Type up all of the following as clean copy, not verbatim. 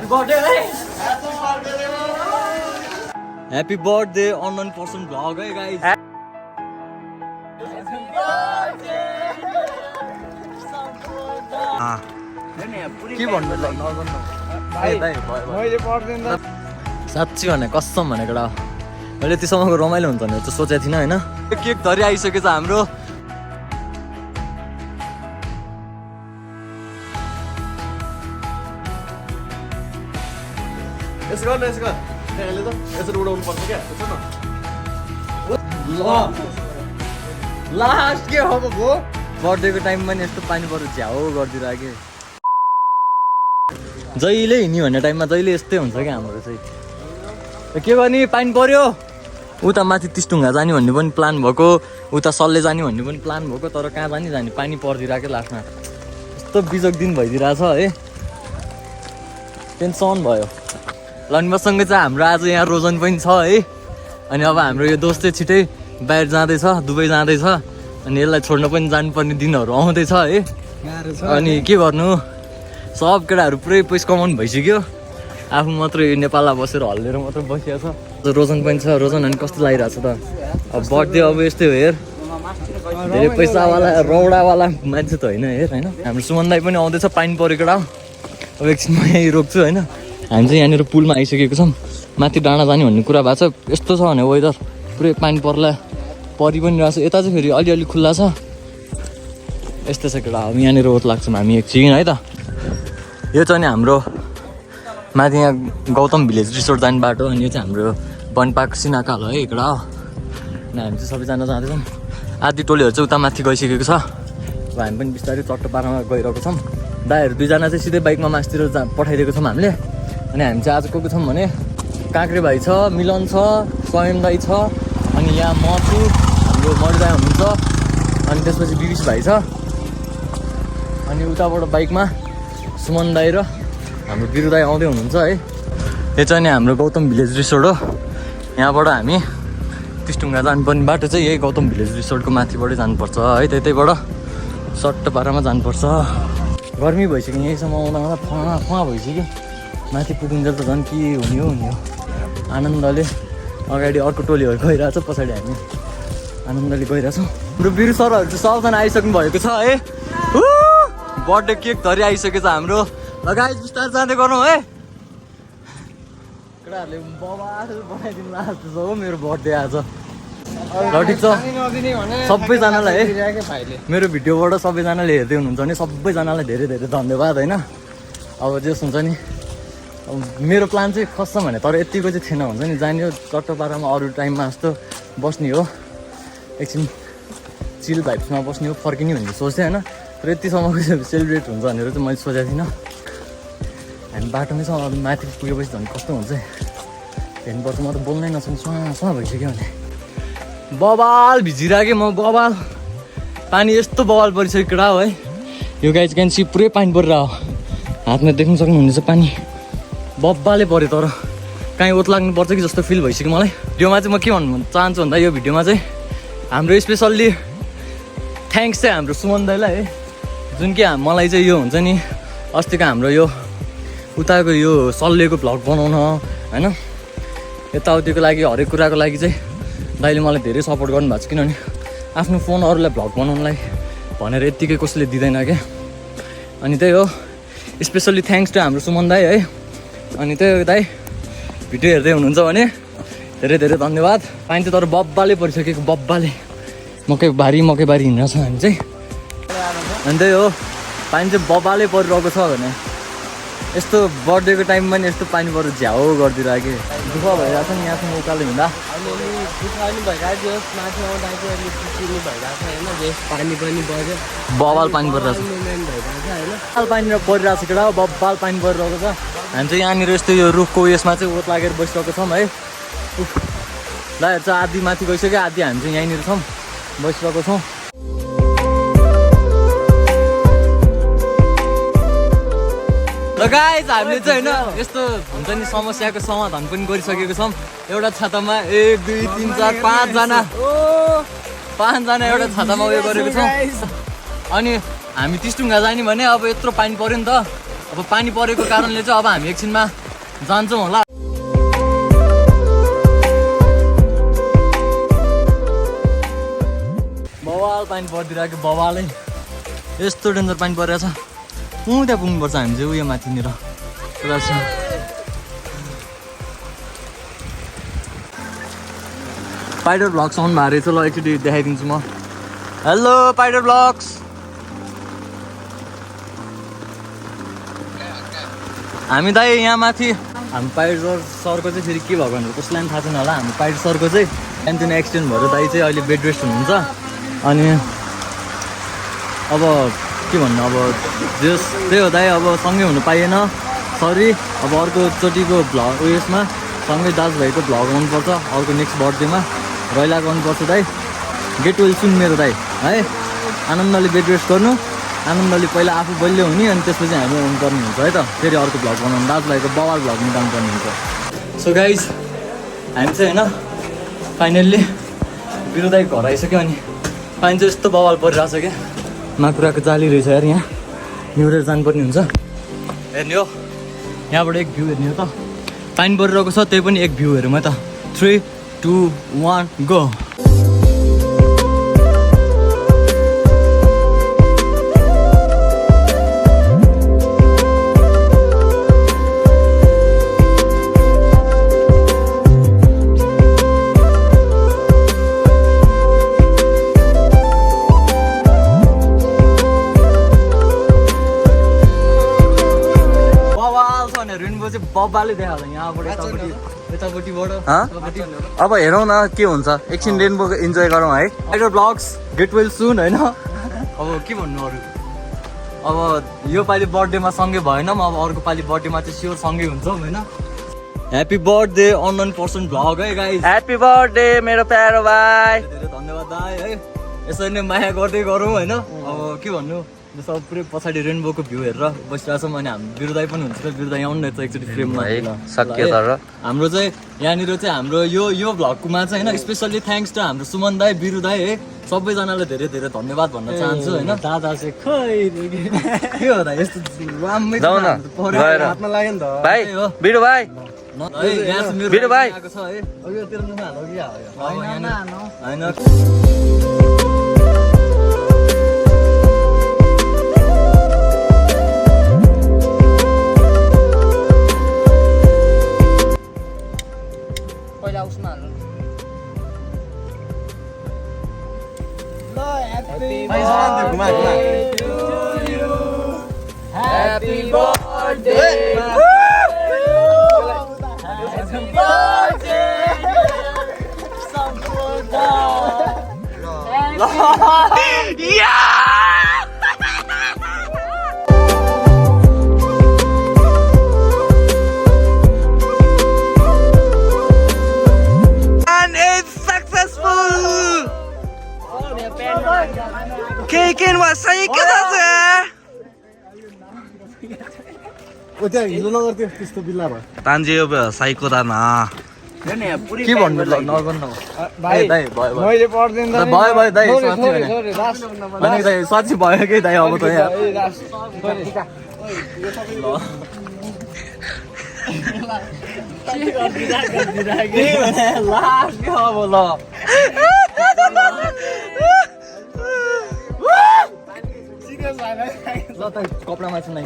Happy birthday, guys! Happy birthday, unknown person vlog, hey guys. के भन्नु ल साँच्ची भने कसम भनेको एउटा मैले त्यसम्मको रमाइलो हुन्छ भनेर चाहिँ सोचेको थिइनँ होइन केक धरि आइसकेछ हाम्रो यसो गर्न त्यसले त यसरी उडाउनु पर्छ क्या ल लास्ट के हो भो बर्थडेको टाइममा नि यस्तो पानी पर्यो झ्याउ गरिदिएर के जहिले हिँड्ने भन्ने टाइममा जहिले यस्तै हुन्छ क्या हाम्रो चाहिँ के गर्ने पानी पर्यो उता माथि तिस्टुङ्गा जाने भन्ने पनि प्लान भएको उता सल्ले जाने भन्ने पनि प्लान भएको तर कहाँ जाने पानी परिदिरहेको लास्टमा यस्तो बिजोग दिन भइदिरहेछ है टेन्सन भयो लन्बसँगै चाहिँ हाम्रो आज यहाँ रोजन पनि छ है अनि अब हाम्रो यो दोस्त चाहिँ छिटै बाहिर जाँदैछ दुबई जाँदैछ अनि यसलाई छोड्न पनि जानुपर्ने दिनहरू आउँदैछ है अनि के गर्नु सब केटाहरू पुरै पैसा कमाउनु भइसक्यो आफू मात्र यो नेपालमा बसेर हल्लेर मात्र बसिएको छ रोजन पनि छ रोजन अनि कस्तो लागिरहेको छ त अब बर्थडे अब यस्तै हो हेर धेरै पैसावाला रौडावाला मान्छे त होइन हेर होइन हाम्रो सुमन दाइ पनि आउँदैछ पानी परेको केटा अब एकछिन म यहीँ रोक्छु होइन हामी चाहिँ यहाँनिर पुलमा आइसकेको छौँ माथि डाँडा जाने भन्ने कुरा भएको छ यस्तो छ भने वेदर पुरै पानी परि पनि रहेछ यता चाहिँ फेरि अलिअलि खुल्ला छ यस्तै छ केटा अब यहाँनिर ओत लाग्छौँ हामी एकछिन है त यो चाहिँ नि हाम्रो माथि यहाँ गौतम भिलेज रिसोर्ट जाने बाटो अनि यो चाहिँ हाम्रो बनपाक सिनाकाल हो है केटा हो अनि हामी चाहिँ सबैजना जाँदैछौँ आधी टोलीहरू चाहिँ उता माथि गइसकेको छ अब हामी पनि बिस्तारै चट्टोपारामा गइरहेको छौँ दाइहरू दुईजना चाहिँ सिधै बाइकमा मासतिर पठाइदिएको छौँ हामीले अनि हामी चाहिँ आज को छौँ भने काँक्रे भाइ छ मिलन छ स्वयं दाई छ अनि यहाँ म छु हाम्रो मरि दाई हुनुहुन्छ अनि त्यसपछि बिबिस भाइ छ अनि उताबाट बाइकमा सुमन दाई र हाम्रो बिरु दाई आउँदै हुनुहुन्छ है यो चाहिँ नि हाम्रो गौतम भिलेज रिसोर्ट हो यहाँबाट हामी तिस्टुङ्गा जानुपर्ने बाटो चाहिँ यही गौतम भिलेज रिसोर्टको माथिबाटै जानुपर्छ है त्यतैबाट सट्टपारामा जानुपर्छ गर्मी भइसक्यो यहीँसम्म आउँदा फुवा भइसक्यो माथि पुगुन्जेल त झन् के हुने हो आनन्दले अगाडि अर्को टोलीहरू गइरहेछ पछाडि हामी आनन्दले गइरहेछौँ हाम्रो बिरु सरहरू चाहिँ सबजना आइसक्नु भएको छ है बर्थडे केक धरि आइसकेछ हाम्रो गाइस बिस्तारै जाँदै गरौँ है केटाहरूले बबाल बनाइदिनु लाग्छ हो मेरो बर्थडे आज ल ठिक छ सबैजनालाई है मेरो भिडियोबाट सबैजनाले हेर्दै हुनुहुन्छ भने सबैजनालाई धेरै धेरै धन्यवाद होइन अब जस हुन्छ नि अब मेरो प्लान चाहिँ खस्छ भने तर यतिको चाहिँ थिएन हुन्छ नि जाने हो चट्टोपारामा अरू टाइममा जस्तो बस्ने हो एकछिन चिल भाइब्समा बस्ने हो फर्किने भन्ने सोच्थेँ होइन तर यतिसम्मको चाहिँ सेलिब्रेट हुन्छ भनेर चाहिँ मैले सोचेको थिइनँ हामी बाटोमै छौँ अब माथि पुगेपछि झन् कस्तो हुन्छ हेर्नुपर्छ म त बोल्नै नसक्नु सुहाँ भइसक्यो भने बबाल भिजिरहेको म बबाल पानी यस्तो बबाल परिसक्यो केटा हो है यो गाई चाहिँ क्यान्सी पुरै पानी परिरहेको हातमा देख्नु सक्नुहुनेछ पानी बब्बाले पऱ्यो तर काहीँ ओत लाग्नुपर्छ कि जस्तो फिल भइसक्यो मलाई भिडियोमा चाहिँ म के भन्नु चाहन्छु भन्दा यो भिडियोमा चाहिँ हाम्रो स्पेसल्ली थ्याङ्क्स चाहिँ हाम्रो सुमन दाइलाई है जुन कि मलाई चाहिँ यो हुन्छ नि अस्तिको हाम्रो यो उताको यो सल्लेको भ्लग बनाउन होइन यताउतिको लागि हरेक कुराको लागि चाहिँ दाइले मलाई धेरै सपोर्ट गर्नुभएको छ किनभने आफ्नो फोन अरूलाई भ्लग बनाउनलाई भनेर यत्तिकै कसैले दिँदैन क्या अनि त्यही हो स्पेसल्ली थ्याङ्क्स टु हाम्रो सुमन दाई है अनि त्यही हो दाई भिडियो हेर्दै हुनुहुन्छ भने धेरै धेरै धन्यवाद पानी चाहिँ तर बब्बाले परिसकेको बब्बाले मकैबारी हिँडेको छ हामी चाहिँ अनि त्यही हो पानी चाहिँ बब्बाले परिरहेको छ भने यस्तो बर्थडेको टाइममा नि यस्तो पानी पर्यो झ्याउ गरिदिरहेको दुःख भइरहेको छ नि यहाँसम्म उकालो हिँड्दा बबाल पानी परिरहेको छ पानी परिरहेको छ केटा बब्बाल पानी परिरहेको छ हामी चाहिँ यहाँनिर यस्तो यो रुखको उयसमा चाहिँ ओत लागेर बसिरहेको छौँ है दाइहरू चाहिँ आधी माथि गइसक्यो आधी हामी चाहिँ यहीँनिर छौँ बसिरहेको छौँ ल गाइस हामीले चाहिँ होइन यस्तो हुन्छ नि समस्याको समाधान पनि गरिसकेको छौँ एउटा छातामा 1 2 3 4 5जना एउटा छातामा उयो गरेको छौँ अनि हामी तिस्टुङ्गा जाने भने अब यत्रो पानी पर्यो नि त अब पानी परेको कारणले चाहिँ अब हामी एकछिनमा जान्छौँ होला। बवाल पानी परिदिरहेको बवालै यस्तो डेन्जर पानी परिरहेछ। त्यहाँ पुग्नुपर्छ हामी चाहिँ उयो माथिनिर पुरा छ। पाइडर ब्लग्स आउनु भएको रहेछ। ल एकचोटि देखाइदिन्छु म। हेलो पाइडर ब्लग्स। हामी दाइ यहाँ माथि हामी पाइडर सरको चाहिँ फेरि के भएको भनेर कसैलाई पनि थाहा छैन होला। हामी पाइडर सरको चाहिँ एन्थोनी एक्सिडेन्ट भएर दाइ चाहिँ अहिले बेड रेस्ट हुनुहुन्छ। अनि अब के भन्नु, अब जस त्यही हो दाइ, अब सँगै हुनु पाइएन, सरी। अब अर्कोचोटिको भ्लग उयसमा सँगै दाजुभाइको भ्लग आउनुपर्छ, अर्को नेक्स्ट बर्थडेमा रहिलाको आउनुपर्छ दाइ। गेट वेल सुन मेरो दाइ है। आनन्दले बेड रेस्ट गर्नु, आनन्दले पहिला आफू बलियो हुने, अनि त्यसपछि हामी आउनु पर्ने हुन्छ है त। फेरि अर्को भ्लग बनाउनु, दाजुभाइको बवाल भ्लग निकाल्नु पर्ने हुन्छ। सो गाइज हामी चाहिँ होइन फाइनल्ली बिरुदाई घर आइसक्यो। अनि पानी चाहिँ यस्तो बवाल परिरहेछ क्या, माकुराको जाली रहेछ यार। यहाँ निहुरेर जानुपर्ने हुन्छ। हेर्ने हो यहाँबाट एक भ्यू हेर्ने हो त। पानी परिरहेको छ, त्यही पनि एक भ्यू हेरौँ है त। 3, 2, 1 गो। बब्बाले देखाउँछ यहाँबाट यतापट्टिबाट। अब हेरौँ न के हुन्छ, एकछिन रेनबोको इन्जोय गरौँ है। पाइडर ब्लग्स गेट वेल सुन होइन। अब के भन्नु अरू, अब यो पालि बर्थडेमा सँगै भएन, अब अर्को पालि बर्थडेमा चाहिँ स्योर सँगै हुन्छौँ होइन। Happy birthday unknown person vlog है गाइस। ह्याप्पी बर्थडे मेरो प्यारो भाइ। धेरै धन्यवाद दाइ है। यसरी नै माया गर्दै गरौँ होइन। अब के भन्नु, सब पुरै पछाडि रेनबोको भ्यू हेरेर बसिरहेको छौँ। अनि हामी बिरुदाई पनि हुन्छ, बिरुदाई आउनु रहेछ एकचोटि फ्रेममा सक्यो। तर हाम्रो चाहिँ यहाँनिर चाहिँ हाम्रो यो भ्लगमा चाहिँ होइन स्पेसल्ली थ्याङ्क्स टु हाम्रो सुमन दाई, बिरु दाई है। सबैजनालाई धेरै धेरै धन्यवाद भन्न चाहन्छु होइन। दादा चाहिँ खै के हो दाइ यस्तो राम्रै हातमा लाग्यो नि त भाइ। बिरु भाइ, बिरु भाइ आएको छ है। यो तेरो नुमा हाल्नु कि होइन। Happy birthday. Happy birthday. And it's successful. Kekin was saying तान्जे साइको दाना के भन्नु ल नगर्नु भाइ दाइ भयो मैले पर्दैन भयो दाइ साँच्ची भयो कि दाइ। अब त यहाँ अब ल कपडामा छ नै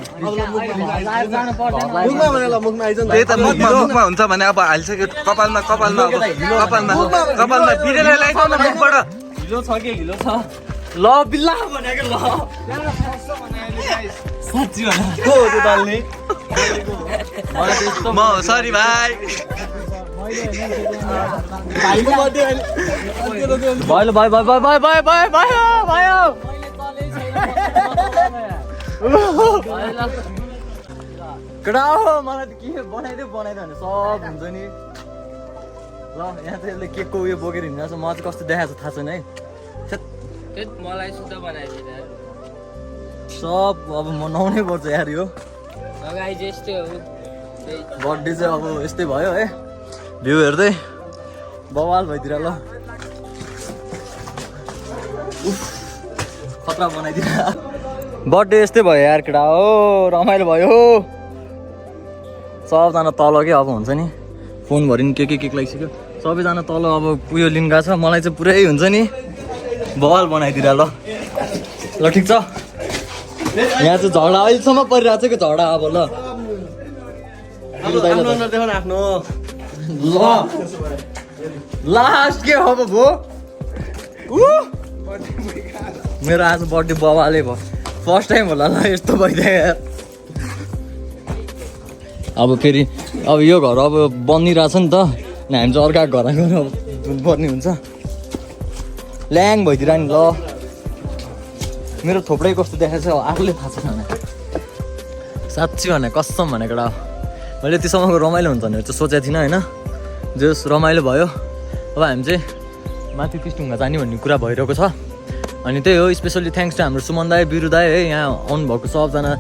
त्यही त मुखमा हुन्छ भने अब हालिसक्यो। कपालमा कपालमा कपालमा कपालमा बिरेर लगाइदिनु न मुखबाट। हिलो छ कि हिलो छ ल बिल्ला भनेको ल साँच्ची भन को हो त्यो दलले। म सरी भाइ। भयो भयो भयो भयो भयो भयो भयो भयो केटा हो मलाई त के बनाइदियो भने सब हुन्छ नि। ल यहाँ चाहिँ यसले केकको उयो बोकेर हिँड्छ। म चाहिँ कस्तो देखाएको छ थाहा छैन है। मलाई सुध बनाइदिनु सब अब मनाउनै पर्छ यार। यो यस्तै हो बर्थडे चाहिँ अब यस्तै भयो है। भ्यू हेर्दै बवाल भइदिएर ल खतरा बनाइदिएर बर्थडे यस्तै भयो यार केटा हो रमाइलो भयो सबजना तल के अब हुन्छ नि फोनभरि नि के लागिसक्यो सबैजना तल अब उयो लिनु गएको छ मलाई चाहिँ पुरै हुन्छ नि बल बनाइदिएर ल ठिक छ यहाँ चाहिँ झगडा अहिलेसम्म परिरहेको छ कि झगडा अब ल आफ्नो ल लास्ट के अब भो मेरो आज बर्थडे बाबाले भयो फर्स्ट टाइम होला ल यस्तो भइदियो यार अब फेरि अब यो घर अब बनिरहेछ नि त हामी चाहिँ अर्काको घर गएर पर्ने हुन्छ ल्याङ भइदिएर नि ल मेरो थोप्रै कस्तो देखाएको छ आफूले थाहा छ भने साँच्ची भने कसम भनेको एउटा मैले त्योसम्मको रमाइलो हुन्छ भनेर चाहिँ सोचेको थिइनँ होइन जस रमाइलो भयो अब हामी चाहिँ माथि टिस्टुङ्गा जाने भन्ने कुरा भइरहेको छ अनि त्यही हो स्पेसली थ्याङ्क्स टु हाम्रो सुमन दाई बिरु दाई है यहाँ आउनुभएको सबजना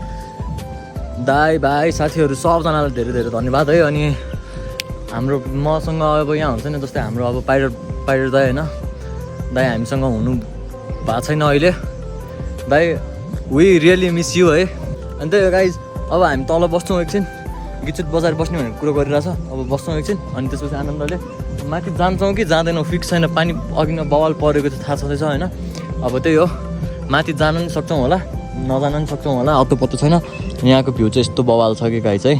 दाई भाइ साथीहरू सबजनालाई धेरै धेरै धन्यवाद है अनि हाम्रो मसँग अब यहाँ हुन्छ नि जस्तै हाम्रो अब पाइरट दाई होइन दाई हामीसँग हुनु भएको छैन अहिले दाई वी रियली मिस यु है अनि त्यही हो गाइज अब हामी तल बस्छौँ एकछिन गिचुत बजार बस्ने भनेर कुरो गरिरहेछ अब बस्छौँ एकछिन अनि त्यसपछि आनन्दले माथि जान्छौँ कि जाँदैनौँ फिक्स छैन पानी अघि नै बवाल परेको चाहिँ थाहा छँदैछ होइन अब त्यही हो माथि जान पनि सक्छौँ होला नजान पनि सक्छौँ होला अत्तो पत्तो छैन यहाँको भ्यू चाहिँ यस्तो बवाल छ कि गाई चाहिँ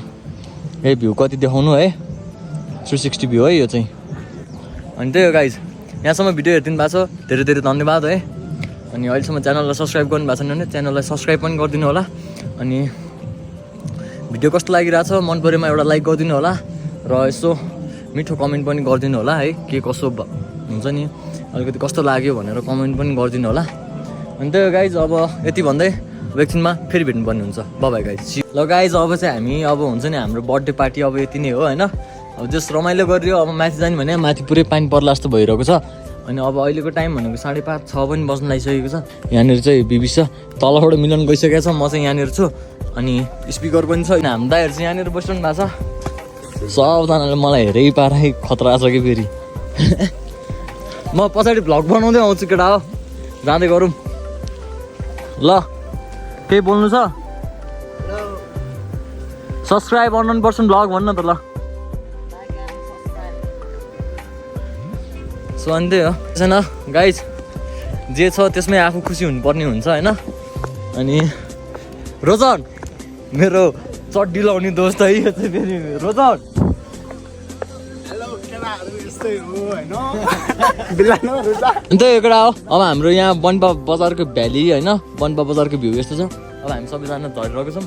ए भ्यू कति देखाउनु है 360 भ्यू है यो चाहिँ अनि त्यही हो गाइज यहाँसम्म भिडियो हेरिदिनु भएको छ धेरै धेरै धन्यवाद है अनि अहिलेसम्म च्यानललाई सब्सक्राइब गर्नु भएको छैन भने च्यानललाई सब्सक्राइब पनि गरिदिनु होला अनि भिडियो कस्तो लागिरहेछ मन परेमा एउटा लाइक गरिदिनु होला र यसो मिठो कमेन्ट पनि गरिदिनु होला है के कसो हुन्छ नि अलिकति कस्तो लाग्यो भनेर कमेन्ट पनि गरिदिनु होला अनि त्यही हो गाइज अब यति भन्दै एकछिनमा फेरि भेट्नुपर्ने हुन्छ बाई गाइज ल गाइज अब चाहिँ हामी अब हुन्छ नि हाम्रो बर्थडे पार्टी अब यति नै हो होइन अब जस रमाइलो गरियो अब माथि जाने भने माथि पुरै पानी पर्ला जस्तो भइरहेको छ अनि अब अहिलेको टाइम भनेको 5:30 6 पनि बज्न लागिसकेको छ यहाँनिर चाहिँ बिबी छ तलबाट मिलन गइसकेको छ म चाहिँ यहाँनिर छु अनि स्पिकर पनि छ हाम्रो दाइहरू चाहिँ यहाँनिर बसिरहनु भएको छ सबजनाले मलाई हेरै पारै खतरा छ कि फेरि म पछाडि भ्लग बनाउँदै आउँछु केटा हो जाँदै गरौँ ल केही बोल्नु छ सब्सक्राइब 100% भ्लग भन्न त ल सो अनि त्यही हो छैन गाइज जे छ त्यसमै आफू खुसी हुनुपर्ने हुन्छ होइन अनि रोजन मेरो चड्डी लाउने दोस्त है यो चाहिँ फेरि रोजन त्यही एउटा हो अब हाम्रो यहाँ बनपा बजारको भ्याली होइन बनपा बजारको भ्यू यस्तो छ अब हामी सबैजना झरिरहेको छौँ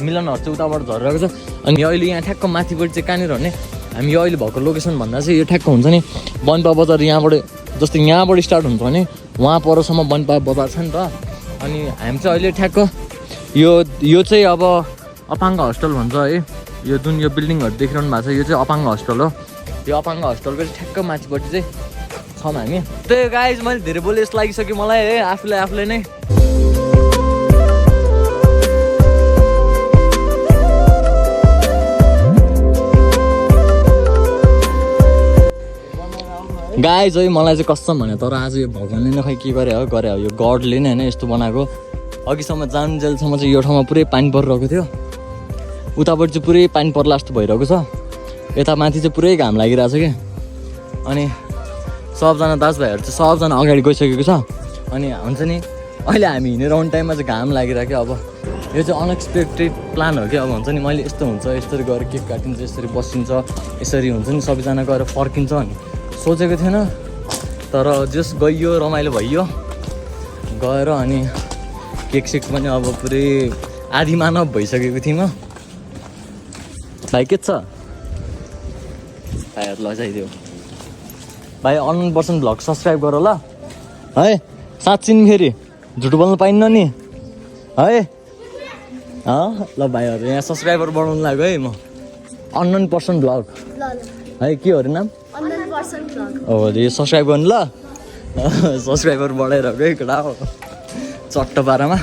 मिलनहरू चाहिँ उताबाट झरिरहेको छ अनि अहिले यहाँ ठ्याक्क माथिबाट चाहिँ कहाँनिर भने हामी अहिले भएको लोकेसन भन्दा चाहिँ यो ठ्याक्क हुन्छ नि बनपा बजार यहाँबाट जस्तै यहाँबाट स्टार्ट हुन्छ भने वहाँ परसम्म बनपा बजार छ नि त अनि हामी चाहिँ अहिले ठ्याक्क यो चाहिँ अब अपाङ्ग होस्टेल भन्छ है यो जुन यो बिल्डिङहरू देखिरहनु भएको छ यो चाहिँ अपाङ्ग होस्टेल हो यो अपाङ्ग होस्टेलको चाहिँ ठ्याक्क माथिपट्टि चाहिँ छौँ हामी त्यही गाइज मैले धेरै बोले जस्तो लागिसक्यो मलाई है आफूलाई नै गाइज है मलाई चाहिँ कसम भने तर आज यो भगवान्ले नै खै के गरे हो यो गडले नै होइन यस्तो बनाएको अघिसम्म जानुजेलसम्म चाहिँ यो ठाउँमा पुरै पानी परिरहेको थियो उतापट्टि चाहिँ पुरै पानी पर्ला जस्तो भइरहेको छ यता माथि चाहिँ पुरै घाम लागिरहेको छ कि अनि सबजना दाजुभाइहरू चाहिँ सबजना अगाडि गइसकेको छ अनि हुन्छ नि अहिले हामी हिँडेर आउने टाइममा चाहिँ घाम लागिरहेको अब यो चाहिँ अनएक्सपेक्टेड प्लान हो कि अब हुन्छ नि मैले यस्तो हुन्छ यसरी गएर केक काटिन्छ यसरी बसिन्छ यसरी हुन्छ नि सबैजना गएर फर्किन्छ अनि सोचेको थिएन तर जस गइयो रमाइलो भइयो गएर अनि केक सेक पनि अब पुरै आधी मानव भइसकेको थिएँ म भाइ के छ भाइहरू लजाइदियो भाइ 100% भ्लग सब्सक्राइब गर ल है साँच्ची नि फेरि झुट बोल्नु पाइन्न नि है ल भाइहरू यहाँ सब्सक्राइबर बढाउनु लाग्यो है म 100% भ्लग है के हो अरे नाम 100% भ्लग हो यो सब्सक्राइब गर्नु ल सब्सक्राइबर बढाइरहेको है केटा हो चट्ट पारामा